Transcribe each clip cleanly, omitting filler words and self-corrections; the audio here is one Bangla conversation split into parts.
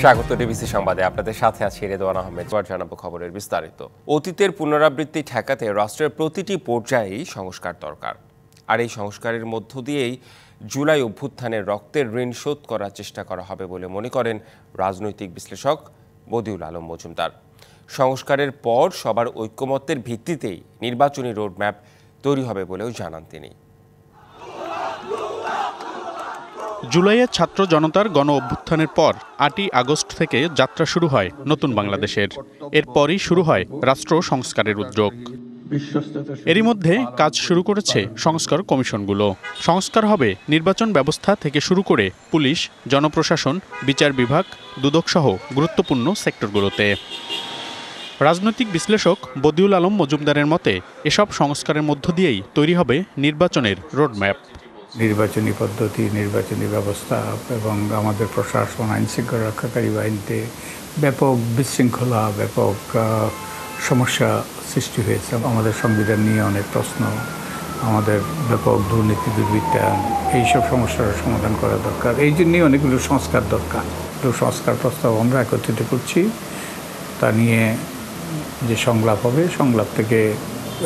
স্বাগত ডিবিসি সংবাদে আপনাদের সাথে আছি রেদওয়ান আহমেদ। জানাবো খবরের বিস্তারিত। অতীতের পুনরাবৃত্তি ঠেকাতে রাষ্ট্রের প্রতিটি পর্যায়েই সংস্কার দরকার, আর এই সংস্কারের মধ্য দিয়েই জুলাই অভ্যুত্থানের রক্তের ঋণ শোধ করার চেষ্টা করা হবে বলে মনে করেন রাজনৈতিক বিশ্লেষক বদিউল আলম মজুমদার। সংস্কারের পর সবার ঐক্যমত্যের ভিত্তিতেই নির্বাচনী রোডম্যাপ তৈরি হবে বলেও জানান তিনি। জুলাইয়ের ছাত্র জনতার গণ অভ্যুত্থানের পর ৮ই আগস্ট থেকে যাত্রা শুরু হয় নতুন বাংলাদেশের। এরপরই শুরু হয় রাষ্ট্র সংস্কারের উদ্যোগ। এরই মধ্যে কাজ শুরু করেছে সংস্কার কমিশনগুলো। সংস্কার হবে নির্বাচন ব্যবস্থা থেকে শুরু করে পুলিশ, জনপ্রশাসন, বিচার বিভাগ, দুদকসহ গুরুত্বপূর্ণ সেক্টরগুলোতে। রাজনৈতিক বিশ্লেষক বদিউল আলম মজুমদারের মতে এসব সংস্কারের মধ্য দিয়েই তৈরি হবে নির্বাচনের রোডম্যাপ। নির্বাচনী পদ্ধতি, নির্বাচনী ব্যবস্থা এবং আমাদের প্রশাসন, আইনশৃঙ্খলা রক্ষাকারী বাহিনীতে ব্যাপক বিশৃঙ্খলা, ব্যাপক সমস্যা সৃষ্টি হয়েছে। আমাদের সংবিধান নিয়ে অনেক প্রশ্ন, আমাদের ব্যাপক দুর্নীতি, দুর্বৃত্তায়ন, এইসব সমস্যার সমাধান করা দরকার। এই জন্যই অনেকগুলো সংস্কার দরকার। তো সংস্কার প্রস্তাব আমরা একত্রিত করছি। তা নিয়ে যে সংলাপ হবে, সংলাপ থেকে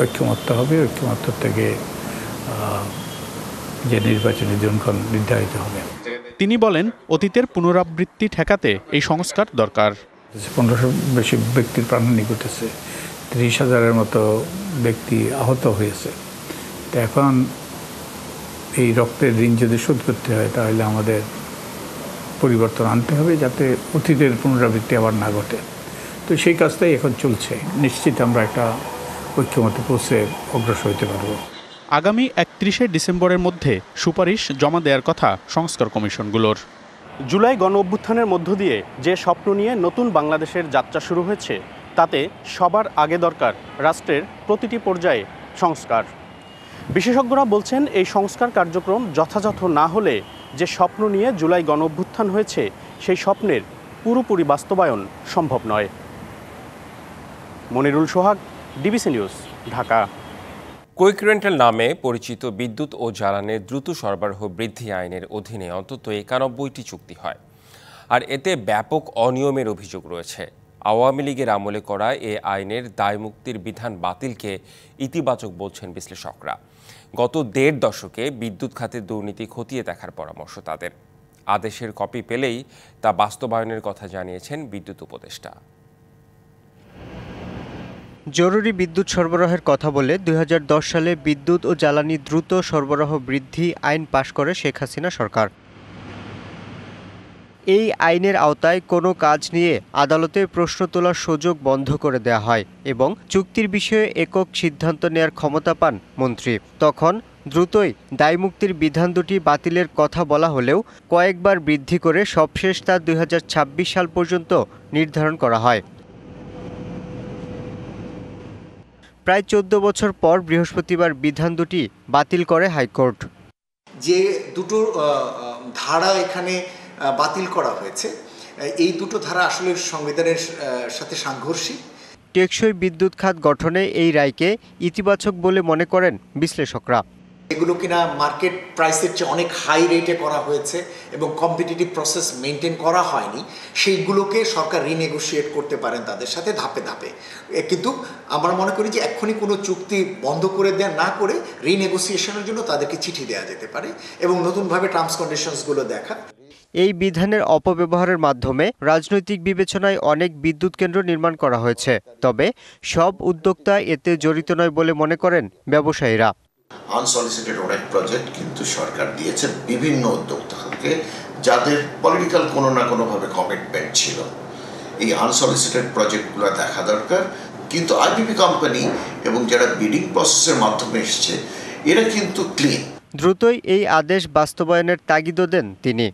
ঐক্যমত্য হবে, ঐক্যমত্য থেকে যে নির্বাচনী দিনক্ষণ নির্ধারিত হবে। তিনি বলেন, অতীতের পুনরাবৃত্তি ঠেকাতে এই সংস্কার দরকার। 1500 বেশি ব্যক্তির প্রাণহানি ঘটেছে, 30,000-এর মতো ব্যক্তি আহত হয়েছে। তো এখন এই রক্তের ঋণ যদি শোধ করতে হয়, তাহলে আমাদের পরিবর্তন আনতে হবে, যাতে অতীতের পুনরাবৃত্তি আবার না ঘটে। তো সেই কাজটাই এখন চলছে। নিশ্চিত আমরা একটা ঐক্যমতে পৌঁছে অগ্রসর হতে পারবো। আগামী 31শে ডিসেম্বরের মধ্যে সুপারিশ জমা দেওয়ার কথা সংস্কার কমিশনগুলোর। জুলাই গণ অভ্যুত্থানের মধ্য দিয়ে যে স্বপ্ন নিয়ে নতুন বাংলাদেশের যাত্রা শুরু হয়েছে, তাতে সবার আগে দরকার রাষ্ট্রের প্রতিটি পর্যায়ে সংস্কার। বিশেষজ্ঞরা বলছেন, এই সংস্কার কার্যক্রম যথাযথ না হলে যে স্বপ্ন নিয়ে জুলাই গণ অভ্যুত্থান হয়েছে, সেই স্বপ্নের পুরোপুরি বাস্তবায়ন সম্ভব নয়। Monirul Sohag, DBC news, Dhaka. Quick rental নামে পরিচিত বিদ্যুৎ ও জ্বালানির দ্রুত সরবরাহ বৃদ্ধি আইনের অধীনে অন্তত 91টি চুক্তি হয়, আর এতে ব্যাপক অনিয়মের অভিযোগ রয়েছে। আওয়ামী লীগের আমলে করা এ আইনের দায়মুক্তির বিধান বাতিলকে ইতিবাচক বলছেন বিশ্লেষকরা। গত 1.5 দশকে বিদ্যুৎ খাতের দুর্নীতি খতিয়ে দেখার পরামর্শ তাদের। আদেশের কপি পেলেই তা বাস্তবায়নের কথা জানিয়েছেন বিদ্যুৎ উপদেষ্টা। জরুরি বিদ্যুৎ সরবরাহের কথা বলে 2010 সালে বিদ্যুৎ ও জ্বালানি দ্রুত সরবরাহ বৃদ্ধি আইন পাশ করে শেখ হাসিনা সরকার। এই আইনের আওতায় কোনো কাজ নিয়ে আদালতে প্রশ্ন তোলার সুযোগ বন্ধ করে দেওয়া হয় এবং চুক্তির বিষয়ে একক সিদ্ধান্ত নেয়ার ক্ষমতা পান মন্ত্রী। তখন দ্রুতই দায়মুক্তির বিধান দুটি বাতিলের কথা বলা হলেও কয়েকবার বৃদ্ধি করে সবশেষ তা 2026 সাল পর্যন্ত নির্ধারণ করা হয়। প্রায় 14 বছর পর বৃহস্পতিবার বিধান দুটি বাতিল করে হাইকোর্ট। যে দুটো ধারা এখানে বাতিল করা হয়েছে, এই দুটো ধারা আসলে সংবিধানের সাথে সাংঘর্ষিক। টেকসই বিদ্যুৎ খাত গঠনে এই রায়কে ইতিবাচক বলে মনে করেন বিশ্লেষকরা। এগুলো কিনা মার্কেট প্রাইসের চেয়ে অনেক হাই রেটে করা হয়েছে এবং কম্পিটিটিভ প্রসেস মেনটেন করা হয়নি, সেইগুলোকে সরকার রিনেগোশিয়েট করতে পারেন তাদের সাথে ধাপে ধাপে। কিন্তু আমরা মনে করি যে এক্ষুনি কোনো চুক্তি বন্ধ করে দেওয়া না করে রিনেগোসিয়েশনের জন্য তাদেরকে চিঠি দেওয়া যেতে পারে এবং নতুনভাবে টার্মস কন্ডিশনসগুলো দেখা। এই বিধানের অপব্যবহারের মাধ্যমে রাজনৈতিক বিবেচনায় অনেক বিদ্যুৎ কেন্দ্র নির্মাণ করা হয়েছে, তবে সব উদ্যোক্তা এতে জড়িত নয় বলে মনে করেন ব্যবসায়ীরা। আনসলিসিটেড অনেক প্রজেক্ট কিন্তু সরকার দিয়েছে বিভিন্ন উদ্যোক্তাকে, যাদের পলিটিক্যাল কোনো না কোনোভাবে কমিটমেন্ট ছিল। এই আনসলিসিটেড প্রজেক্টগুলো দেখা দরকার, কিন্তু আইপিপি কোম্পানি এবং যারা বিডিং প্রসেসের মাধ্যমে এসছে, এরা কিন্তু ক্লিন। দ্রুতই এই আদেশ বাস্তবায়নের তাগিদও দেন তিনি।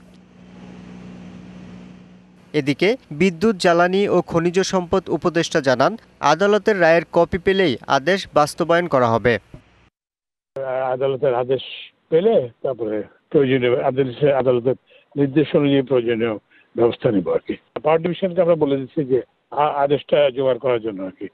এদিকে বিদ্যুৎ, জ্বালানি ও খনিজ সম্পদ উপদেষ্টা জানান, আদালতের রায়ের কপি পেলেই আদেশ বাস্তবায়ন করা হবে। আদালতের আদেশ পেলে তারপরে প্রয়োজনীয় আদালতের নির্দেশ অনুযায়ী প্রয়োজনীয় ব্যবস্থা নিব আর কি। পাওয়ার ডিভিশনকে আমরা বলে দিচ্ছি যে আদেশটা জোগাড় করার জন্য আর কি।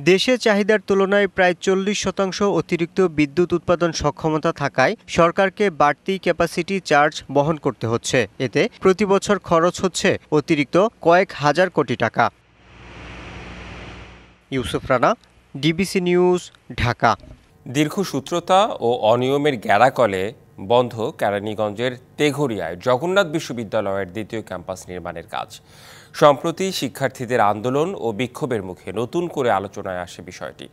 দেশের চাহিদার তুলনায় প্রায় 40% অতিরিক্ত বিদ্যুৎ উৎপাদন সক্ষমতা থাকায় সরকারকে বাড়তি ক্যাপাসিটি চার্জ বহন করতে হচ্ছে। এতে প্রতি বছর খরচ হচ্ছে অতিরিক্ত কয়েক হাজার কোটি টাকা। Yousuf Rana, DBC news, Dhaka. দীর্ঘসূত্রতা ও অনিয়মের গ্যারাকলে বন্ধ কেরানীগঞ্জের তেঘরিয়ায় জগন্নাথ বিশ্ববিদ্যালয়ের দ্বিতীয় ক্যাম্পাস নির্মাণের কাজ। সম্প্রতি শিক্ষার্থীদের আন্দোলন ও বিক্ষোভের মুখে নতুন করে আলোচনায় আসে বিষয়টি।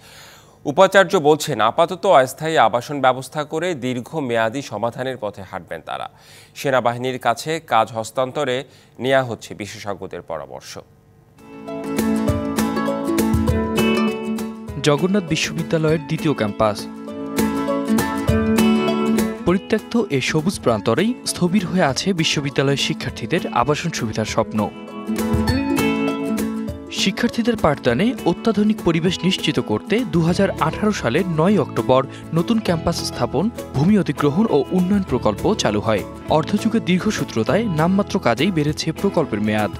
উপাচার্য বলছেন, আপাতত অস্থায়ী আবাসন ব্যবস্থা করে দীর্ঘমেয়াদী সমাধানের পথে হাঁটবেন তারা। সেনাবাহিনীর কাছে কাজ হস্তান্তরে নেওয়া হচ্ছে বিশেষজ্ঞদের পরামর্শ। জগন্নাথ বিশ্ববিদ্যালয়ের দ্বিতীয় ক্যাম্পাস। পরিত্যক্ত এ সবুজ প্রান্তরেই স্থবির হয়ে আছে বিশ্ববিদ্যালয়ের শিক্ষার্থীদের আবাসন সুবিধার স্বপ্ন। শিক্ষার্থীদের পাঠদানে অত্যাধুনিক পরিবেশ নিশ্চিত করতে 2018 সালের 9 অক্টোবর নতুন ক্যাম্পাস স্থাপন, ভূমি অধিগ্রহণ ও উন্নয়ন প্রকল্প চালু হয়। অর্ধযুগের দীর্ঘসূত্রতায় নামমাত্র কাজেই বেড়েছে প্রকল্পের মেয়াদ।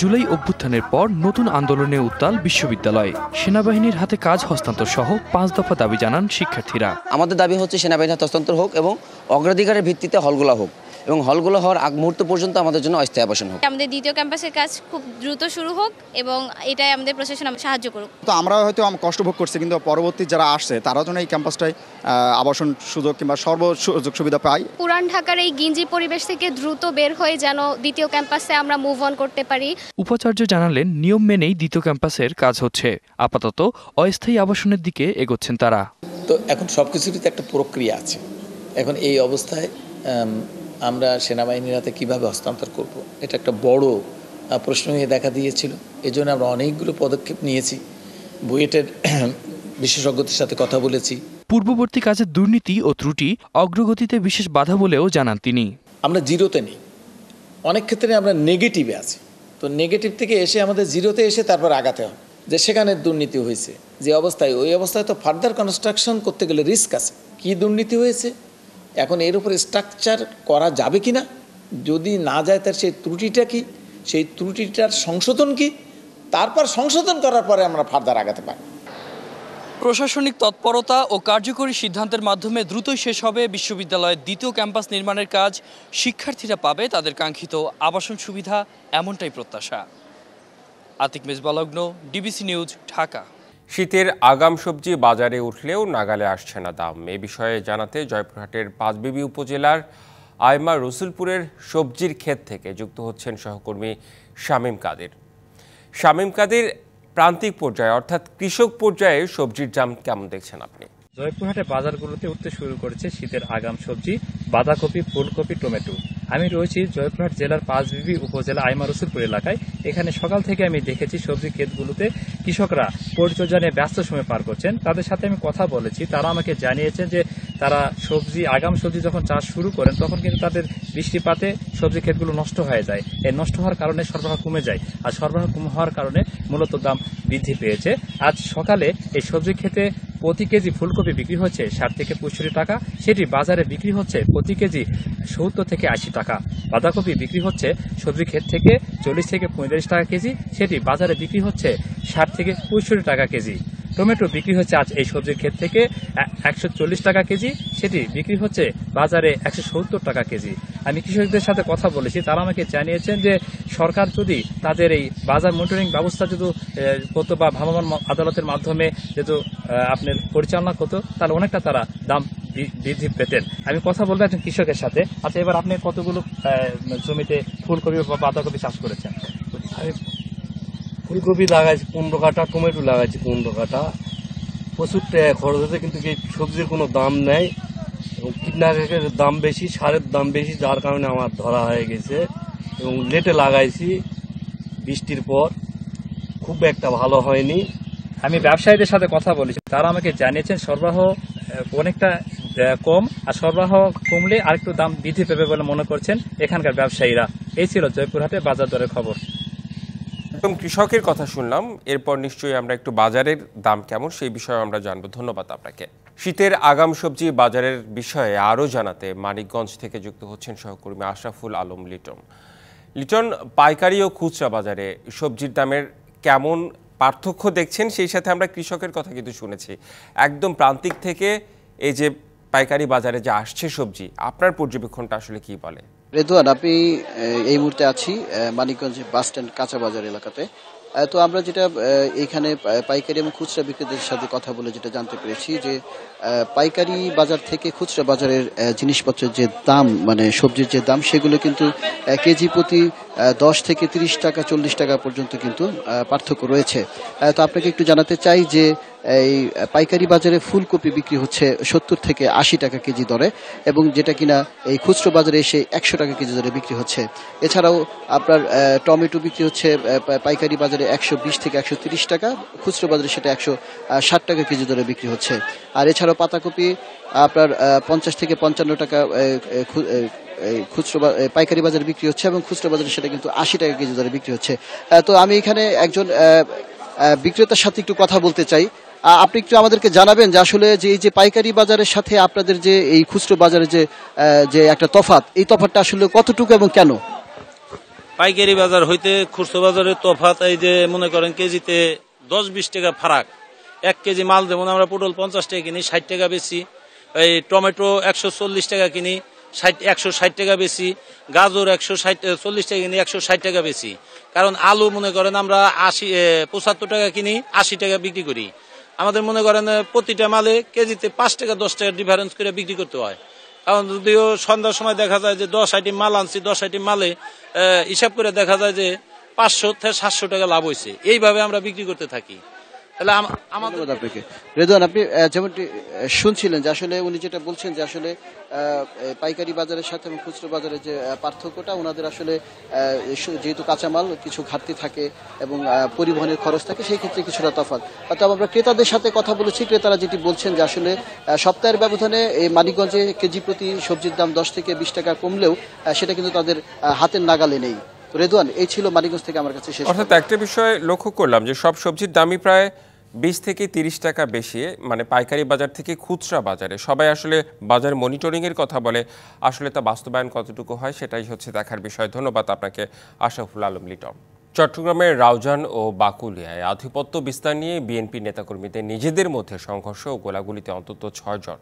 জুলাই অভ্যুত্থানের পর নতুন আন্দোলনে উত্তাল বিশ্ববিদ্যালয়। সেনাবাহিনীর হাতে কাজ হস্তান্তর সহ 5 দফা দাবি জানান শিক্ষার্থীরা। আমাদের দাবি হচ্ছে সেনাবাহিনীর হাতে হস্তান্তর হোক এবং অগ্রাধিকারের ভিত্তিতে হলগুলো হোক এবং হলগুলো হওয়ার আগ মুহূর্ত পর্যন্ত আমাদের জন্য অস্থায়ী আবাসন হোক। আমাদের দ্বিতীয় ক্যাম্পাসের কাজ খুব দ্রুত শুরু হোক এবং এটাই আমাদের প্রশাসন সাহায্য করুক। তো আমরা হয়তো কষ্ট ভোগ করছি, কিন্তু পরবর্তী যারা আসছে তারা যেন এই ক্যাম্পাসটায় আবাসন সুযোগ কিংবা সর্ব সুযোগ সুবিধা পায়। পুরান ঢাকার এই গিঞ্জি পরিবেশ থেকে দ্রুত বের হয়ে যেন দ্বিতীয় ক্যাম্পাসে আমরা মুভ অন করতে পারি। উপাচার্য জানালেন, নিয়ম মেনেই দ্বিতীয় ক্যাম্পাসের কাজ হচ্ছে। আপাতত অস্থায়ী আবাসনের দিকে এগোচ্ছেন তারা। তো এখন সবকিছুরই একটা প্রক্রিয়া আছে। এখন এই অবস্থায় আমরা সেনাবাহিনীর হাতে কীভাবে হস্তান্তর করব, এটা একটা বড় প্রশ্ন হয়ে দেখা দিয়েছিল। এজন্য আমরা অনেকগুলো পদক্ষেপ নিয়েছি। বুয়েটের বিশেষজ্ঞদের সাথে কথা বলেছি। পূর্ববর্তী কাজের দুর্নীতি ও ত্রুটি অগ্রগতিতে বিশেষ বাধা বলেও জানান তিনি। আমরা জিরোতে নেই, অনেক ক্ষেত্রে আমরা নেগেটিভে আছি। তো নেগেটিভ থেকে এসে আমাদের জিরোতে এসে তারপর আগাতে হবে যে সেখানে দুর্নীতি হয়েছে, যে অবস্থায় ওই অবস্থায় তো ফার্দার কনস্ট্রাকশন করতে গেলে রিস্ক আছে। কী দুর্নীতি হয়েছে, এখন এর উপরে স্ট্রাকচার করা যাবে কি না, যদি না যায় তার সেই ত্রুটিটা কি, সেই ত্রুটিটার সংশোধন কি, তারপর সংশোধন করার পরে আমরা ফার্দার আগাতে পারি। প্রশাসনিক তৎপরতা ও কার্যকরী সিদ্ধান্তের মাধ্যমে দ্রুতই শেষ হবে বিশ্ববিদ্যালয়ের দ্বিতীয় ক্যাম্পাস নির্মাণের কাজ। শিক্ষার্থীরা পাবে তাদের কাঙ্ক্ষিত আবাসন সুবিধা, এমনটাই প্রত্যাশা। আতিক মেজবালগ্ন, ডিবিসি নিউজ, ঢাকা। শীতের আগাম সবজি বাজারে উঠলেও নাগালে আসছে না দাম। এ বিষয়ে জানাতে জয়পুরহাটের পাঁচবিবি উপজেলার আইমা রসুলপুরের সবজির ক্ষেত থেকে যুক্ত হচ্ছেন সহকর্মী শামীম কাদের। শামীম কাদের, প্রান্তিক পর্যায়ে অর্থাৎ কৃষক পর্যায়ে সবজির দাম কেমন দেখছেন আপনি? জয়পুরহাটে বাজারগুলোতে উঠতে শুরু করেছে শীতের আগাম সবজি, বাঁধাকপি, ফুলকপি, টমেটো। আমি রয়েছি জয়পুরহাট জেলার পাঁচবিবি উপজেলা আইমা রসুলপুর এলাকায়। এখানে সকাল থেকে আমি দেখেছি সবজি ক্ষেতগুলোতে কৃষকরা পরিচর্যা নিয়ে ব্যস্ত সময় পার করছেন। তাদের সাথে আমি কথা বলেছি, তারা আমাকে জানিয়েছেন যে তারা আগাম সবজি যখন চাষ শুরু করেন তখন কিন্তু তাদের বৃষ্টিপাতে সবজি ক্ষেতগুলো নষ্ট হয়ে যায়। এই নষ্ট হওয়ার কারণে সরবরাহ কমে যায়, আর সরবরাহ কম হওয়ার কারণে মূলত দাম বৃদ্ধি পেয়েছে। আজ সকালে এই সবজি ক্ষেতে প্রতি কেজি ফুলকপি বিক্রি হচ্ছে 60 থেকে 65 টাকা, সেটি বাজারে বিক্রি হচ্ছে প্রতি কেজি 70 থেকে 80 টাকা। বাঁধাকপি বিক্রি হচ্ছে সবজি ক্ষেত থেকে 40 থেকে 45 টাকা কেজি, সেটি বাজারে বিক্রি হচ্ছে 60 থেকে 65 টাকা কেজি। টমেটো বিক্রি হচ্ছে আজ এই সবজির ক্ষেত থেকে 140 টাকা কেজি, সেটি বিক্রি হচ্ছে বাজারে 170 টাকা কেজি। আমি কৃষকদের সাথে কথা বলেছি, তারা আমাকে জানিয়েছেন যে সরকার যদি তাদের এই বাজার মনিটরিং ব্যবস্থা যদি করতো বা ভ্রাম্যমাণ আদালতের মাধ্যমে যেহেতু আপনার পরিচালনা করতো, তাহলে অনেকটা তারা দাম বৃদ্ধি পেতেন। আমি কথা বলবো একজন কৃষকের সাথে। আচ্ছা, এবার আপনি কতগুলো জমিতে ফুলকপি বা বাঁধাকপি চাষ করেছেন? আমি ফুলকপি লাগাইছি 15 কাঠা, টমেটো লাগাইছি 15 কাঠা। প্রচুর টাকা খরচ হচ্ছে, কিন্তু এই সবজির কোনো দাম নেই এবং কীটনাশকের দাম বেশি, সারের দাম বেশি, যার কারণে আমার ধরা হয়ে গেছে এবং লেটে লাগাইছি বৃষ্টির পর, খুব একটা ভালো হয়নি। আমি ব্যবসায়ীদের সাথে কথা বলেছি, তারা আমাকে জানিয়েছেন সরবরাহ অনেকটা কম, আর সরবরাহ কমলে আরেকটু দাম বৃদ্ধি পাবে বলে মনে করছেন এখানকার ব্যবসায়ীরা। এই ছিল জয়পুরহাটে বাজার দরের খবর। একদম কৃষকের কথা শুনলাম, এরপর নিশ্চয়ই আমরা একটু বাজারের দাম কেমন সেই বিষয়ে আমরা জানবো। ধন্যবাদ আপনাকে। শীতের আগাম সবজি বাজারের বিষয়ে আরও জানাতে মানিকগঞ্জ থেকে যুক্ত হচ্ছেন সহকর্মী আশরাফুল আলম লিটন। লিটন, পাইকারি ও খুচরা বাজারে সবজির দামের কেমন পার্থক্য দেখছেন, সেই সাথে আমরা কৃষকের কথা কিন্তু শুনেছি একদম প্রান্তিক থেকে এই যে পাইকারি বাজারে যে আসছে সবজি, আপনার পর্যবেক্ষণটা আসলে কি বলে? রেদওয়ান, আমি এই মুহূর্তে আছি মানিকগঞ্জ বাস স্ট্যান্ড কাঁচা বাজার এলাকাতে। তো আমরা যেটা এখানে পাইকারি এবং খুচরা বিক্রেতাদের সাথে কথা বলে যেটা জানতে পেরেছি যে পাইকারি বাজার থেকে খুচরা বাজারের জিনিসপত্রের যে দাম, মানে সবজির যে দাম, সেগুলো কিন্তু কেজি প্রতি 10 থেকে 30 টাকা 40 টাকা পর্যন্ত কিন্তু পার্থক্য রয়েছে। তো আপনাকে একটু জানাতে চাই যে এই পাইকারি বাজারে ফুলকপি বিক্রি হচ্ছে 70 থেকে 80 টাকা কেজি দরে, এবং যেটা কিনা এই খুচরো বাজারে এসে 100 টাকা কেজি দরে বিক্রি হচ্ছে। এছাড়াও আপনার টমেটো বিক্রি হচ্ছে পাইকারি বাজারে 120 থেকে 130 টাকা, খুচরো বাজারে সেটা 160 টাকা কেজি দরে বিক্রি হচ্ছে। আর এছাড়াও পাতাকপি আপনার 50 থেকে 55 টাকা খুচরো পাইকারি বাজারে বিক্রি হচ্ছে, এবং খুচরো বাজারে সেটা কিন্তু 80 টাকা কেজি দরে বিক্রি হচ্ছে। তো আমি এখানে একজন বিক্রেতার সাথে একটু কথা বলতে চাই। আপনি একটু আমাদেরকে জানাবেন যে আসলে যে এই যে পাইকারি বাজারের সাথে আপনাদের যে এই খুচরো বাজারে যে একটা তফাৎ, এই তফাৎটা আসলে কতটুকু এবং কেন? পাইকারি বাজার হইতে খুচরো বাজারের তফাৎ এই যে মনে করেন কেজিতে 10-20 টাকা ফারাক। 1 কেজি মাল যেমন আমরা পটল 50 টাকা কিনি, 60 টাকা বেশি। এই টমেটো 140 টাকা কিনি, 160 টাকা বেশি। গাজর 140 টাকা কিনি, 160 টাকা বেশি। কারণ আলু মনে করেন আমরা 75 টাকা কিনি, 80 টাকা বিক্রি করি। আমাদের মনে করেন প্রতিটা মালে কেজিতে 5 টাকা 10 টাকা ডিফারেন্স করে বিক্রি করতে হয়। কারণ যদিও সন্ধ্যার সময় দেখা যায় যে 10 আইটেম মাল আনছি, 10 আইটেম মালে হিসাব করে দেখা যায় যে 500 থেকে 700 টাকা লাভ হয়েছে। এইভাবে আমরা বিক্রি করতে থাকি। তাহলে আমাদের আপনাকে রেদওয়ান, আপনি যেমনটি শুনছিলেন যে আসলে উনি যেটা বলছেন যে আসলে পাইকারি বাজারের সাথে এবং খুচরো বাজারের যে পার্থক্যটা, ওনাদের আসলে যেহেতু কাঁচামাল কিছু ঘাটতি থাকে এবং পরিবহনের খরচ থাকে, সেই ক্ষেত্রে কিছুটা তফাৎ। অর্থাৎ আমরা ক্রেতাদের সাথে কথা বলেছি, ক্রেতারা যেটি বলছেন যে আসলে সপ্তাহের ব্যবধানে এই মানিকগঞ্জে কেজি প্রতি সবজির দাম 10 থেকে 20 টাকা কমলেও সেটা কিন্তু তাদের হাতের নাগালে নেই। রেদওয়ান, এই ছিল মানিকগঞ্জ থেকে আমার কাছে শেষ। অর্থাৎ একটা বিষয় লক্ষ্য করলাম যে সব সবজির দামই প্রায় 20 থেকে 30 টাকা বেশি, মানে পাইকারি বাজার থেকে খুচরা বাজারে। সবাই আসলে বাজার মনিটরিংয়ের কথা বলে, আসলে তা বাস্তবায়ন কতটুকু হয় সেটাই হচ্ছে দেখার বিষয়। ধন্যবাদ আপনাকে আশরাফুল আলম লিটন। চট্টগ্রামের রাউজান ও বাকুলিয়ায় আধিপত্য বিস্তার নিয়ে বিএনপি নেতাকর্মীদের নিজেদের মধ্যে সংঘর্ষ ও গোলাগুলিতে অন্তত 6 জন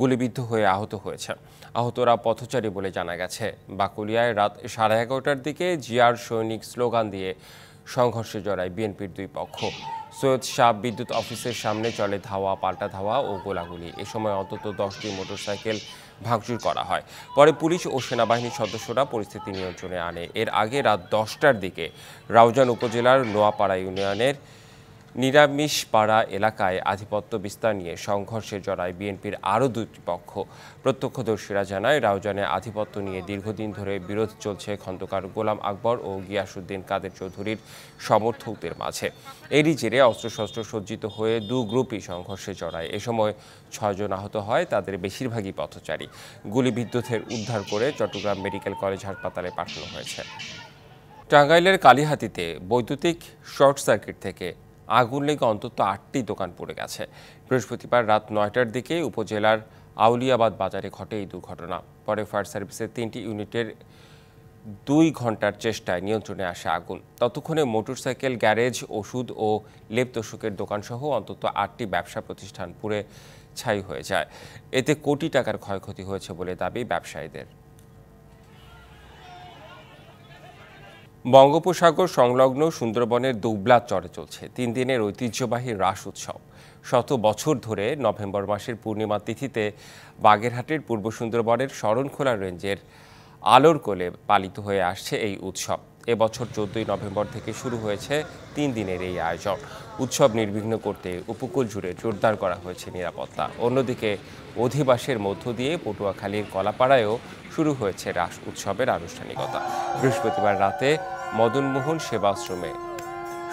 গুলিবিদ্ধ হয়ে আহত হয়েছে। আহতরা পথচারী বলে জানা গেছে। বাকুলিয়ায় রাত 11:30টার দিকে জিয়ার সৈনিক স্লোগান দিয়ে সংঘর্ষে জড়ায় বিএনপির দুই পক্ষ। সৈয়দ শাহ বিদ্যুৎ অফিসের সামনে চলে ধাওয়া, পাল্টা ধাওয়া ও গোলাগুলি। এ সময় অন্তত 10টি মোটরসাইকেল ভাঙচুর করা হয়। পরে পুলিশ ও সেনাবাহিনীর সদস্যরা পরিস্থিতি নিয়ন্ত্রণে আনে। এর আগে রাত 10টার দিকে রাউজান উপজেলার নোয়াপাড়া ইউনিয়নের নিরামিষপাড়া এলাকায় আধিপত্য বিস্তার নিয়ে সংঘর্ষে জড়ায় বিএনপির আরও দুটি পক্ষ। প্রত্যক্ষদর্শীরা জানায়, রাউজানে আধিপত্য নিয়ে দীর্ঘদিন ধরে বিরোধ চলছে খন্দকার গোলাম আকবর ও গিয়াসউদ্দিন কাদের চৌধুরীর সমর্থকদের মাঝে। এরই জেরে অস্ত্রশস্ত্র সজ্জিত হয়ে দু গ্রুপই সংঘর্ষে জড়ায়। এ সময় 6 জন আহত হয়, তাদের বেশিরভাগই পথচারী। গুলিবিদ্ধদের উদ্ধার করে চট্টগ্রাম মেডিকেল কলেজ হাসপাতালে পাঠানো হয়েছে। টাঙ্গাইলের কালিহাতীতে বৈদ্যুতিক শর্ট সার্কিট থেকে আগুন লেগে অন্তত 8টি দোকান পড়ে গেছে। বৃহস্পতিবার রাত 9টার দিকে উপজেলার আউলিয়াবাদ বাজারে ঘটে এই দুর্ঘটনা। পরে ফায়ার সার্ভিসের 3টি ইউনিটের 2 ঘন্টার চেষ্টায় নিয়ন্ত্রণে আসে আগুন। ততক্ষণে মোটরসাইকেল, গ্যারেজ, ওষুধ ও লেপ তোশকের দোকানসহ অন্তত 8টি ব্যবসা প্রতিষ্ঠান পুড়ে ছাই হয়ে যায়। এতে কোটি টাকার ক্ষয়ক্ষতি হয়েছে বলে দাবি ব্যবসায়ীদের। বঙ্গোপসাগর সংলগ্ন সুন্দরবনের দুবলা চরে চলছে 3 দিনের ঐতিহ্যবাহী রাস উৎসব। শত বছর ধরে নভেম্বর মাসের পূর্ণিমা তিথিতে বাগেরহাটের পূর্ব সুন্দরবনের শরণখোলা রেঞ্জের আলোর কোলে পালিত হয়ে আসছে এই উৎসব। এবছর 14ই নভেম্বর থেকে শুরু হয়েছে 3 দিনের এই আয়োজন। উৎসব নির্বিঘ্ন করতে উপকূল জুড়ে জোরদার করা হয়েছে নিরাপত্তা। অন্যদিকে অধিবাসের মধ্য দিয়ে পটুয়াখালীর কলাপাড়ায়ও শুরু হয়েছে রাস উৎসবের আনুষ্ঠানিকতা। বৃহস্পতিবার রাতে মদনমোহন সেবাশ্রমে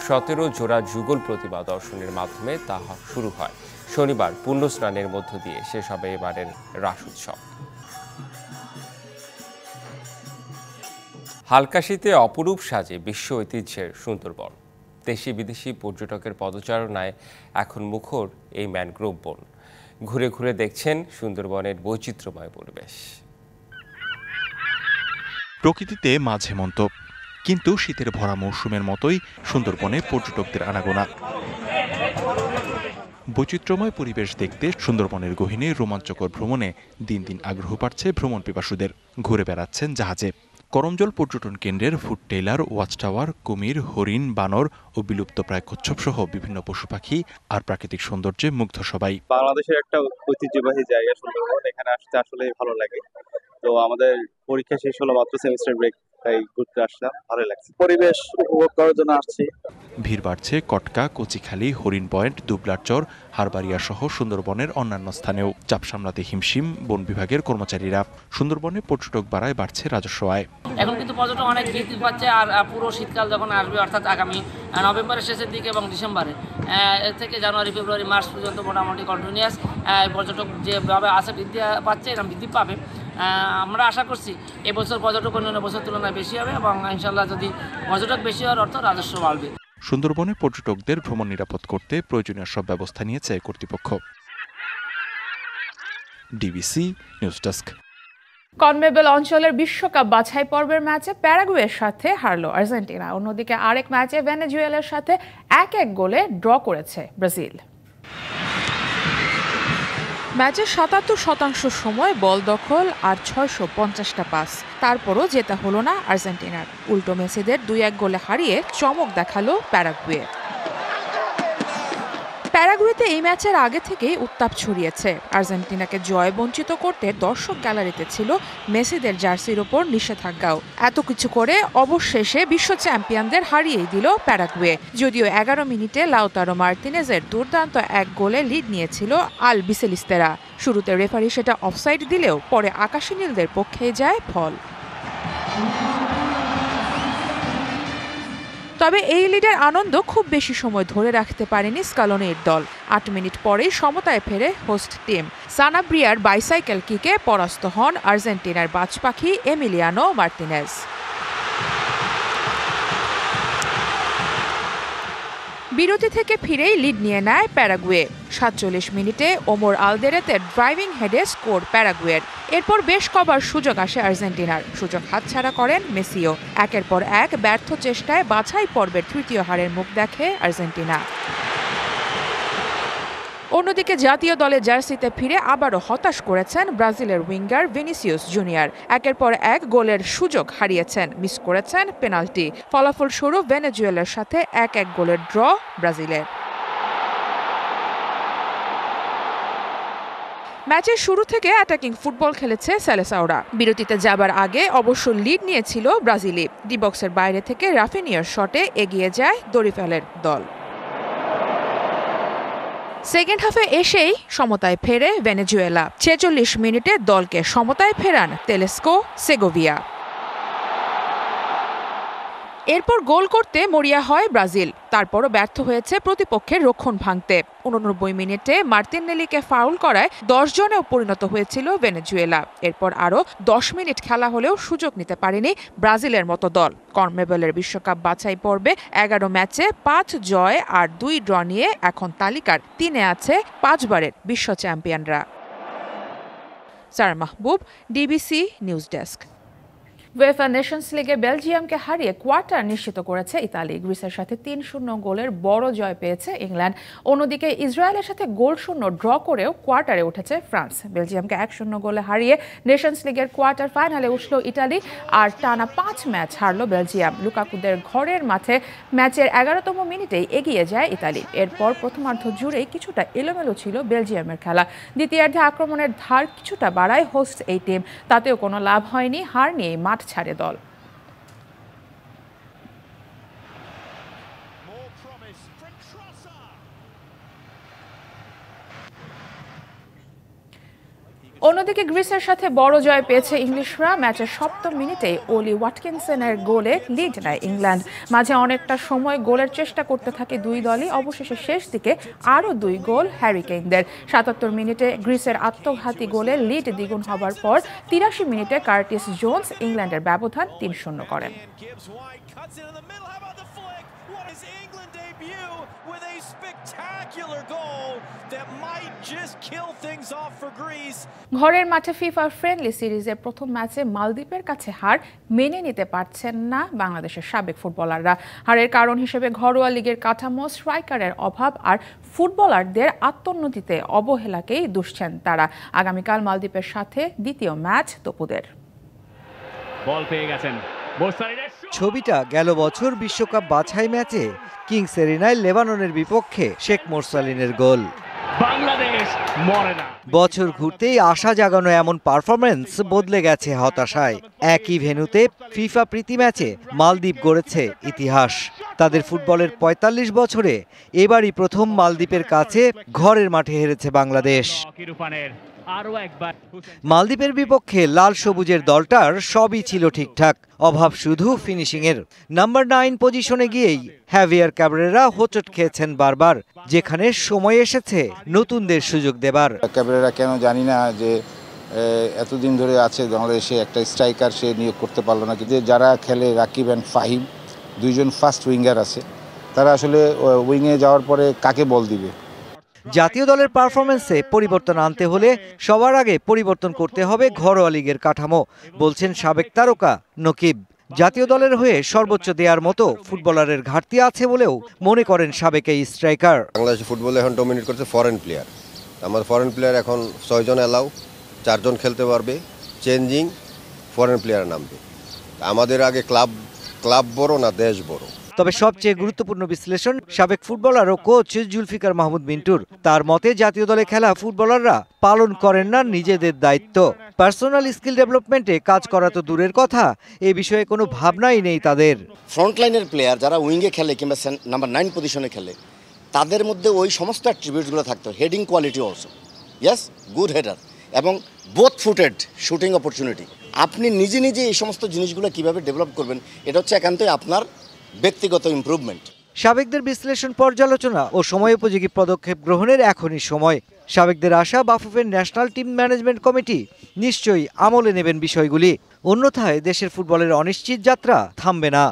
17 জোড়া যুগল প্রতিমা দর্শনের মাধ্যমে তা শুরু হয়। শনিবার পুণ্য স্নানের মধ্য দিয়ে শেষ হবে এবারের রাস উৎসব। হালকা শীতে অপরূপ সাজে বিশ্ব ঐতিহ্যের সুন্দরবন। দেশি বিদেশি পর্যটকের পদচারণায় এখন মুখর এই ম্যানগ্রোভ বন। ঘুরে ঘুরে দেখছেন সুন্দরবনের বৈচিত্র্যময় পরিবেশ। প্রকৃতিতে মাঝে মন্ত, কিন্তু শীতের ভরা মৌসুমের মতোই সুন্দরবনে পর্যটকদের আনাগোনা। বৈচিত্র্যময় পরিবেশ দেখতে সুন্দরবনের গহীনে রোমাঞ্চকর ভ্রমণে দিন দিন আগ্রহ বাড়ছে ভ্রমণ পিপাসুদের। ঘুরে বেড়াচ্ছেন জাহাজে। করমজল পর্যটন কেন্দ্রের ফুড টেইলার, ওয়াচ টাওয়ার, কুমির, হরিণ, বানর ও বিলুপ্তপ্রায় কচ্ছপ সহ বিভিন্ন পশু পাখি আর প্রাকৃতিক সৌন্দর্যে মুগ্ধ সবাই। বাংলাদেশের একটা ঐতিহ্যবাহী জায়গা সুন্দরবন, এখানে আসতে আসলে ভালো লাগে। তো আমাদের পরীক্ষা শেষ হলো মাত্র, সেমিস্টার ব্রেক, তাই ঘুরতে আসলাম, ভালো লাগছে। পরিবেশ উপভোগ করার জন্য আসছি। ভিড় বাড়ছে কটকা, কচিখালী, হরিণ পয়েন্ট, দুবলারচর, হারবাড়িয়া সহ সুন্দরবনের অন্যান্য স্থানেও। চাপ সামলাতে হিমশিম বন বিভাগের কর্মচারীরা। সুন্দরবনে পর্যটক বাড়ায় বাড়ছে রাজস্ব আয়। এখন কিন্তু পর্যটক অনেক বৃদ্ধি পাচ্ছে, আর পুরো শীতকাল যখন আসবে, অর্থাৎ আগামী নভেম্বরের শেষের দিকে এবং ডিসেম্বরে এর থেকে জানুয়ারি, ফেব্রুয়ারি, মার্চ পর্যন্ত মোটামুটি কন্টিনিউয়াস পর্যটক যেভাবে আসে বৃদ্ধি পাচ্ছে, এরকম বৃদ্ধি পাবে। আমরা আশা করছি এবছর পর্যটক অন্যান্য বছর তুলনায় বেশি হবে এবং ইনশাল্লাহ যদি পর্যটক বেশি হওয়ার অর্থ রাজস্ব বাড়বে। সুন্দরবনে পর্যটকদের ভ্রমণ নিরাপদ করতে প্রয়োজনীয় সব ব্যবস্থা নিয়েছে কর্তৃপক্ষ। DBC news desk. কনমেবল অঞ্চলের বিশ্বকাপ বাছাই পর্বের ম্যাচে প্যারাগুয়ের সাথে হারল আর্জেন্টিনা। অন্যদিকে আরেক ম্যাচে ভেনেজুয়েলার সাথে 1-1 গোলে ড্র করেছে ব্রাজিল। ম্যাচের 77% সময় বল দখল আর 650টা পাস, তারপরও জেতা হলো না আর্জেন্টিনার। উল্টো মেসিদের 2-1 গোলে হারিয়ে চমক দেখালো প্যারাগুয়ে। প্যারাগুয়েতে এই ম্যাচের আগে থেকেই উত্তাপ ছড়িয়েছে। আর্জেন্টিনাকে জয় বঞ্চিত করতে দর্শক গ্যালারিতে ছিল মেসিদের জার্সির ওপর নিষেধাজ্ঞাও। এত কিছু করে অবশেষে বিশ্ব চ্যাম্পিয়নদের হারিয়েই দিল প্যারাগুয়ে। যদিও 11 মিনিটে লাউতারো মার্তিনেজের দুর্দান্ত 1 গোলে লিড নিয়েছিল আল বিসেলিস্তেরা। শুরুতে রেফারি সেটা অফসাইড দিলেও পরে আকাশী নীলদের পক্ষেই যায় ফল। তবে এই লিডের আনন্দ খুব বেশি সময় ধরে রাখতে পারেনি স্কালোনির দল। 8 মিনিট পরেই সমতায় ফেরে হোস্ট টিম। সানাব্রিয়ার বাইসাইকেল কিকে পরাস্ত হন আর্জেন্টিনার বাজপাখি এমিলিয়ানো মার্তিনেজ। বিরতি থেকে ফিরেই লিড নিয়ে নেয় প্যারাগুয়ে। 47 মিনিটে ওমর আলদেরেতের ড্রাইভিং হেডে স্কোর প্যারাগুয়ের। এরপর বেশ কবার সুযোগ আসে আর্জেন্টিনার, সুযোগ হাতছাড়া করেন মেসিও। একের পর এক ব্যর্থ চেষ্টায় বাছাই পর্বের তৃতীয় হারের মুখ দেখে আর্জেন্টিনা। অন্যদিকে জাতীয় দলের জার্সিতে ফিরে আবারও হতাশ করেছেন ব্রাজিলের উইঙ্গার ভিনিসিয়াস জুনিয়র। একের পর এক গোলের সুযোগ হারিয়েছেন, মিস করেছেন পেনাল্টি। ফলাফলস্বরূপ ভেনেজুয়েলার সাথে 1-1 গোলের ড্র ব্রাজিলের। ম্যাচের শুরু থেকে অ্যাটাকিং ফুটবল খেলেছে সেলেসাওরা। বিরতিতে যাবার আগে অবশ্য লিড নিয়েছিল ব্রাজিলই। ডি বক্সের বাইরে থেকে রাফিনিয়ার শটে এগিয়ে যায় দরিফালের দল। সেকেন্ড হাফে এসেই সমতায় ফেরে ভেনেজুয়েলা। 46 মিনিটে দলকে সমতায় ফেরান তেলেস্কো সেগোভিয়া। এরপর গোল করতে মরিয়া হয় ব্রাজিল, তারপরও ব্যর্থ হয়েছে প্রতিপক্ষের রক্ষণ ভাঙতে। 89 মিনিটে মার্তিনেলিকে ফাউল করায় 10 জনেও পরিণত হয়েছিল ভেনেজুয়েলা। এরপর আরও 10 মিনিট খেলা হলেও সুযোগ নিতে পারেনি ব্রাজিলের মতো দল। কনমেবলের বিশ্বকাপ বাছাই পর্বে 11 ম্যাচে 5 জয় আর 2 ড্র নিয়ে এখন তালিকার 3-এ আছে 5 বারের বিশ্ব চ্যাম্পিয়নরা। Sara Mahbub, DBC news desk. UEFA nations লিগে বেলজিয়ামকে হারিয়ে কোয়ার্টার নিশ্চিত করেছে ইতালি। গ্রিসের সাথে 3-0 গোলের বড় জয় পেয়েছে ইংল্যান্ড। অন্যদিকে ইসরায়েলের সাথে 0-0 ড্র করেও কোয়ার্টারে উঠেছে ফ্রান্স। বেলজিয়ামকে 1-0 গোলে হারিয়ে নেশনস লিগের কোয়ার্টার ফাইনালে উঠল ইতালি। আর টানা 5 ম্যাচ হারল বেলজিয়াম। লুকাকুদের ঘরের মাঠে ম্যাচের 11তম মিনিটেই এগিয়ে যায় ইতালি। এরপর প্রথমার্ধ জুড়েই কিছুটা এলোমেলো ছিল বেলজিয়ামের খেলা। দ্বিতীয়ার্ধে আক্রমণের ধার কিছুটা বাড়ায় হোস্ট এই টিম, তাতেও কোনো লাভ হয়নি। হার নিয়ে মাঠ ছাড়ে দল। অন্যদিকে গ্রিসের সাথে বড় জয় পেয়েছে ইংলিশরা। ম্যাচের 7ম মিনিটে ওলি ওয়াটকিনসনের গোলে লিড নেয় ইংল্যান্ড। মাঝে অনেকটা সময় গোলের চেষ্টা করতে থাকে দুই দলই। অবশেষে শেষ দিকে আরও 2 গোল হ্যারি কেইনদের। 77 মিনিটে গ্রিসের আত্মঘাতী গোলে লিড দ্বিগুণ হবার পর 83 মিনিটে কার্টিস জোন্স ইংল্যান্ডের ব্যবধান 3-0 করেন। ঘরের মাঠে ফিফা ফ্রেন্ডলি সিরিজের প্রথম ম্যাচে মালদ্বীপের কাছে হার মেনে নিতে পারছেন না বাংলাদেশের সাবেক ফুটবলাররা। হারের কারণ হিসেবে ঘরোয়া লিগের কাঠামো, স্ট্রাইকারের অভাব আর ফুটবলারদের আত্মোন্নতিতে অবহেলাকেই দুষছেন তারা। আগামীকাল মালদ্বীপের সাথে দ্বিতীয় ম্যাচ তপুদের। বল পেয়ে গেছেন। ছবিটা গেল বছর বিশ্বকাপ বাছাই ম্যাচে কিংস এরিনায় লেবাননের বিপক্ষে শেখ মোরসালিনের গোল। বাংলাদেশ মরে না। বছর ঘুরতেই আশা জাগানো এমন পারফরম্যান্স বদলে গেছে হতাশায়। একই ভেন্যুতে ফিফা প্রীতি ম্যাচে মালদ্বীপ গড়েছে ইতিহাস। তাদের ফুটবলের ৪৫ বছরে এবারই প্রথম মালদ্বীপের কাছে ঘরের মাঠে হেরেছে বাংলাদেশ। মালদ্বীপের বিপক্ষে লাল সবুজের দলটার সবই ছিল ঠিকঠাক, অভাব শুধু ফিনিশিংয়ের। নাম্বার 9 পজিশনে গিয়েই হ্যাভিয়ার ক্যাবরেরা হোঁচট খেয়েছেন বারবার, যেখানে সময় এসেছে নতুনদের সুযোগ দেবার। ক্যাবরেরা কেন জানি না যে এতদিন ধরে আছে বাংলাদেশে একটা স্ট্রাইকার সে নিয়োগ করতে পারলো না। কিন্তু যারা খেলে রাকিব অ্যান্ড ফাহিম, দুইজন ফাস্ট উইঙ্গার আছে, তারা আসলে উইংয়ে যাওয়ার পরে কাকে বল দিবে। জাতীয় দলের পারফরমেন্সে পরিবর্তন আনতে হলে সবার আগে পরিবর্তন করতে হবে ঘরোয়া লিগের কাঠামো, বলছেন সাবেক তারকা নকিব। জাতীয় দলের হয়ে সর্বোচ্চ দেওয়ার মতো ফুটবলারের ঘাটতি আছে বলেও মনে করেন সাবেক এই স্ট্রাইকার। বাংলাদেশ ফুটবলে এখন ডমিনেট করছে ফরেন প্লেয়ার। আমাদের ফরেন প্লেয়ার এখন 6 জন অ্যালাউ, 4 জন খেলতে পারবে, চেঞ্জিং ফরেন প্লেয়ার নামবে। আমাদের আগে ক্লাব বড় না দেশ বড়। তবে সবচেয়ে গুরুত্বপূর্ণ বিশ্লেষণ সাবেক ফুটবলার ও কোচ জুলফিকার মাহমুদ মিন্টুর। তার মতে জাতীয় দলে খেলা ফুটবলাররা পালন করেন না নিজেদের দায়িত্ব। পার্সোনাল স্কিল ডেভেলপমেন্টে কাজ করা তো দূরের কথা, এই বিষয়ে কোনো ভাবনাই নেই তাদের। ফ্রন্টলাইনের প্লেয়ার যারা উইংয়ে খেলে কিংবা নাম্বার 9 পজিশনে খেলে, তাদের মধ্যে ওই সমস্ত অ্যাট্রিবিউটসগুলো থাকতো। Heading quality also, yes, good header এবং বোথ ফুটেড শুটিং অপরচুনিটি। আপনি নিজে নিজে এই সমস্ত জিনিসগুলো কিভাবে ডেভেলপ করবেন, এটা হচ্ছে একান্তই আপনার ব্যক্তিগত ইমপ্রুভমেন্ট। সাবেকদের বিশ্লেষণ, পর্যালোচনা ও সময়োপযোগী পদক্ষেপ গ্রহণের এখনই সময়। সাবেকদের আশা বাফুফের ন্যাশনাল টিম ম্যানেজমেন্ট কমিটি নিশ্চয়ই আমলে নেবেন বিষয়গুলি, অন্যথায় দেশের ফুটবলের অনিশ্চিত যাত্রা থামবে না।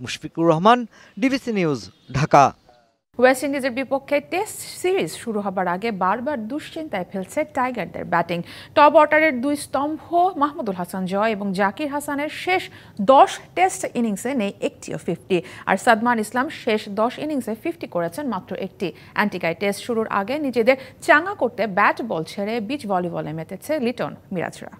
Mushfiqur Rahman, DBC news, Dhaka. West ইন্ডিজের বিপক্ষে টেস্ট সিরিজ শুরু হবার আগে বারবার দুশ্চিন্তায় ফেলছে টাইগারদের ব্যাটিং। টপ অর্ডারের 2 স্তম্ভ মাহমুদুল হাসান জয় এবং জাকির হাসানের শেষ 10 টেস্ট ইনিংসে নেই একটিও 50, আর সাদমান ইসলাম শেষ 10 ইনিংসে 50 করেছেন মাত্র একটি। অ্যান্টিগায় টেস্ট শুরুর আগে নিজেদের চাঙ্গা করতে ব্যাট বল ছেড়ে বিচ ভলিবলে মেতেছে লিটন মিরাজরা।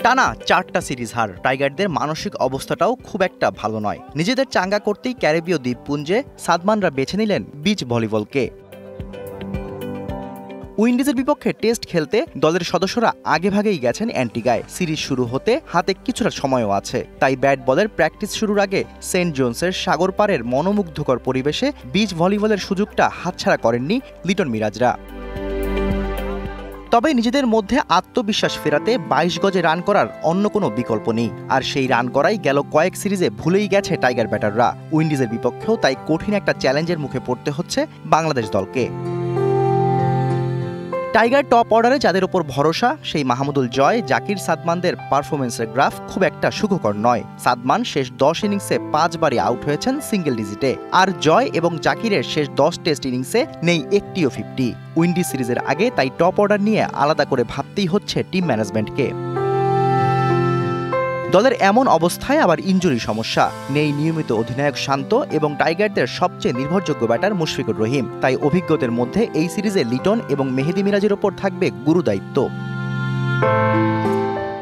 টানা 4টা সিরিজ হার, টাইগারদের মানসিক অবস্থাটাও খুব একটা ভালো নয়। নিজেদের চাঙ্গা করতেই ক্যারিবীয় দ্বীপপুঞ্জে সাদমানরা বেছে নিলেন বিচ ভলিবলকে। উইন্ডিজের বিপক্ষে টেস্ট খেলতে দলের সদস্যরা আগেভাগেই গেছেন অ্যান্টিগায়। সিরিজ শুরু হতে হাতে কিছুটা সময়ও আছে, তাই ব্যাট বলের প্র্যাকটিস শুরুর আগে সেন্ট জোন্সের সাগর পাড়ের মনোমুগ্ধকর পরিবেশে বিচ ভলিবলের সুযোগটা হাতছাড়া করেননি লিটন মিরাজরা। তবে নিজেদের মধ্যে আত্মবিশ্বাস ফেরাতে 22 গজে রান করার অন্য কোনো বিকল্প নেই, আর সেই রান করাই গেল কয়েক সিরিজে ভুলেই গেছে টাইগার ব্যাটাররা। উইন্ডিজের বিপক্ষেও তাই কঠিন একটা চ্যালেঞ্জের মুখে পড়তে হচ্ছে বাংলাদেশ দলকে। টাইগার টপ অর্ডারে যাদের ওপর ভরসা, সেই মাহমুদুল জয়, জাকির, সাদমানদের পারফরমেন্সের গ্রাফ খুব একটা সুখকর নয়। সাদমান শেষ 10 ইনিংসে 5 বারই আউট হয়েছেন সিঙ্গেল ডিজিটে, আর জয় এবং জাকিরের শেষ 10 টেস্ট ইনিংসে নেই একটিও 50। উইন্ডিজ সিরিজের আগে তাই টপ অর্ডার নিয়ে আলাদা করে ভাবতেই হচ্ছে টিম ম্যানেজমেন্টকে। দলের এমন অবস্থায় আবার ইনজুরি সমস্যা, নেই নিয়মিত অধিনায়ক শান্ত এবং টাইগারদের সবচেয়ে নির্ভরযোগ্য ব্যাটার মুশফিকুর রহিম। তাই অভিজ্ঞদের মধ্যে এই সিরিজে লিটন এবং মেহেদী মিরাজের ওপর থাকবে গুরু দায়িত্ব।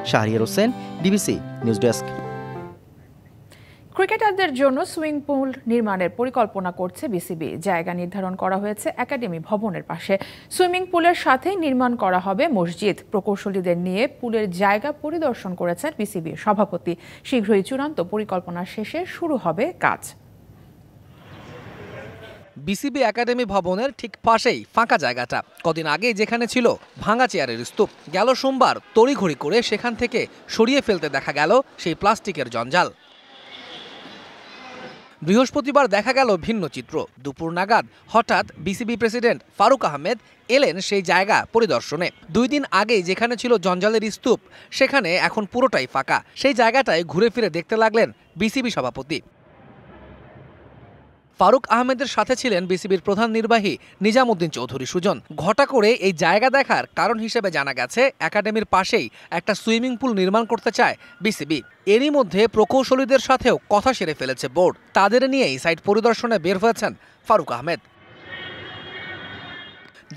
Shahriar Hossain, DBC news desk. ক্রিকেটারদের জন্য সুইমিং পুল নির্মাণের পরিকল্পনা করছে বিসিবি। জায়গা নির্ধারণ করা হয়েছে একাডেমি ভবনের পাশে। সুইমিং পুলের সাথেই নির্মাণ করা হবে মসজিদ। প্রকৌশলীদের নিয়ে পুলের জায়গা পরিদর্শন করেছেন বিসিবির সভাপতি। শীঘ্রই চূড়ান্ত পরিকল্পনা শেষে শুরু হবে কাজ। বিসিবি একাডেমি ভবনের ঠিক পাশেই ফাঁকা জায়গাটা। কদিন আগে যেখানে ছিল ভাঙা চেয়ারের স্তূপ, গেল সোমবার তড়িঘড়ি করে সেখান থেকে সরিয়ে ফেলতে দেখা গেল সেই প্লাস্টিকের জঞ্জাল। বৃহস্পতিবার দেখা গেল ভিন্ন চিত্র। দুপুর নাগাদ হঠাৎ বিসিবি প্রেসিডেন্ট ফারুক আহমেদ এলেন সেই জায়গা পরিদর্শনে। 2 দিন আগে যেখানে ছিল জঞ্জালের স্তূপ, সেখানে এখন পুরোটাই ফাঁকা। সেই জায়গাটায় ঘুরে ফিরে দেখতে লাগলেন বিসিবি সভাপতি। ফারুক আহমেদের সাথে ছিলেন বিসিবির প্রধান নির্বাহী নিজামুদ্দিন চৌধুরী সুজন। ঘটা করে এই জায়গা দেখার কারণ হিসেবে জানা গেছে একাডেমির পাশেই একটা সুইমিং পুল নির্মাণ করতে চায় বিসিবি। এরই মধ্যে প্রকৌশলীদের সাথেও কথা সেরে ফেলেছে বোর্ড। তাদের নিয়েই সাইট পরিদর্শনে বের হয়েছেন ফারুক আহমেদ।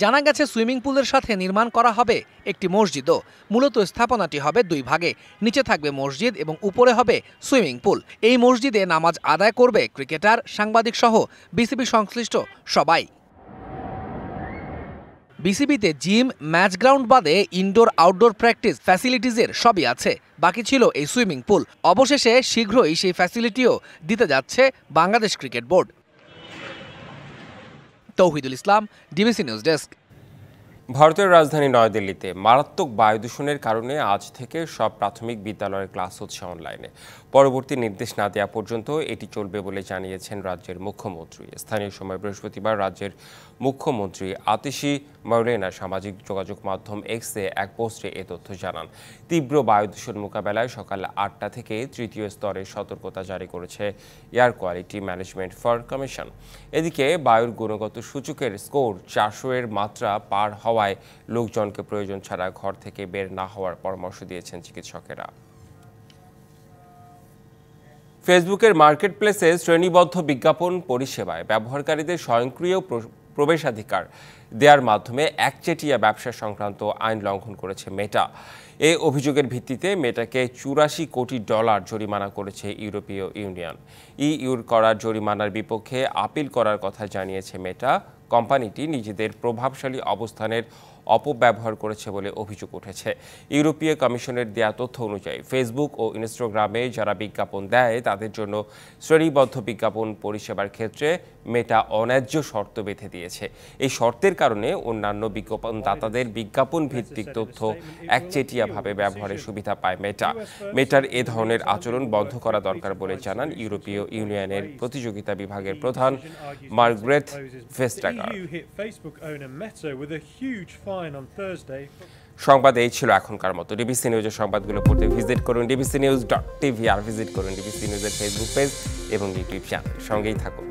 জানা গেছে সুইমিং পুলের সাথে নির্মাণ করা হবে একটি মসজিদও। মূলত স্থাপনাটি হবে দুই ভাগে, নিচে থাকবে মসজিদ এবং উপরে হবে সুইমিং পুল। এই মসজিদে নামাজ আদায় করবে ক্রিকেটার, সাংবাদিক সহ বিসিবি সংশ্লিষ্ট সবাই। বিসিবিতে জিম, ম্যাচ গ্রাউন্ড বাদে ইনডোর আউটডোর প্র্যাকটিস ফ্যাসিলিটিজের সবই আছে, বাকি ছিল এই সুইমিং পুল। অবশেষে শীঘ্রই সেই ফ্যাসিলিটিও দিতে যাচ্ছে বাংলাদেশ ক্রিকেট বোর্ড। তৌহিদুল ইসলাম, ডিবিসি নিউজ ডেস্ক। ভারতের রাজধানী নয়াদিল্লিতে মারাত্মক বায়ু দূষণের কারণে আজ থেকে সব প্রাথমিক বিদ্যালয়ের ক্লাস হচ্ছে অনলাইনে। পরবর্তী নির্দেশ না দেওয়া পর্যন্ত এটি চলবে বলে জানিয়েছেন রাজ্যের মুখ্যমন্ত্রী। স্থানীয় সময় বৃহস্পতিবার রাজ্যের মুখ্যমন্ত্রী আতিশি মৌলেনা সামাজিক যোগাযোগ মাধ্যম এক্সে এক পোস্টে এ তথ্য জানান। তীব্র বায়ু দূষণ মোকাবেলায় সকাল ৮টা থেকে তৃতীয় স্তরের সতর্কতা জারি করেছে air quality management for commission. এদিকে বায়ুর গুণগত সূচকের স্কোর ৪০০-এর মাত্রা পার হওয়ায় লোকজনকে প্রয়োজন ছাড়া ঘর থেকে বের না হওয়ার পরামর্শ দিয়েছেন চিকিৎসকেরা। ফেসবুকের মার্কেট প্লেসে শ্রেণীবদ্ধ বিজ্ঞাপন পরিষেবায় ব্যবহারকারীদের স্বয়ংক্রিয় প্রবেশাধিকার দেওয়ার মাধ্যমে একচেটিয়া ব্যবসা সংক্রান্ত আইন লঙ্ঘন করেছে মেটা। এ অভিযোগের ভিত্তিতে মেটাকে $৮৪ কোটি জরিমানা করেছে ইউরোপীয় ইউনিয়ন। ইউর করা জরিমানার বিপক্ষে আপিল করার কথা জানিয়েছে মেটা। কোম্পানিটি নিজেদের প্রভাবশালী অবস্থানের অপব্যবহার করেছে বলে অভিযোগ উঠেছে। ইউরোপীয় কমিশনের দেয়া তথ্য অনুযায়ী ফেসবুক ও ইনস্টাগ্রামে যারা বিজ্ঞাপন দেয় তাদের জন্য শ্রেণীবদ্ধ বিজ্ঞাপন পরিষেবার ক্ষেত্রে মেটা অন্যায্য শর্ত বেঁধে দিয়েছে। এই শর্তের কারণে অন্যান্য বিজ্ঞাপনদাতাদের বিজ্ঞাপন ভিত্তিক তথ্য একচেটিয়াভাবে ব্যবহারের সুবিধা পায় মেটা। মেটার এ ধরনের আচরণ বন্ধ করা দরকার বলে জানান ইউরোপীয় ইউনিয়নের প্রতিযোগিতা বিভাগের প্রধান মার্গ্রেট ভেস্টাগার। সংবাদ এই ছিল এখনকার মতো। ডিবিসি নিউজের সংবাদগুলো পড়তে ভিজিট করুন dbcnews.tv আর ভিজিট করুন ডিবিসি নিউজের ফেসবুক পেজ এবং ইউটিউব চ্যানেল। সঙ্গেই থাকুন।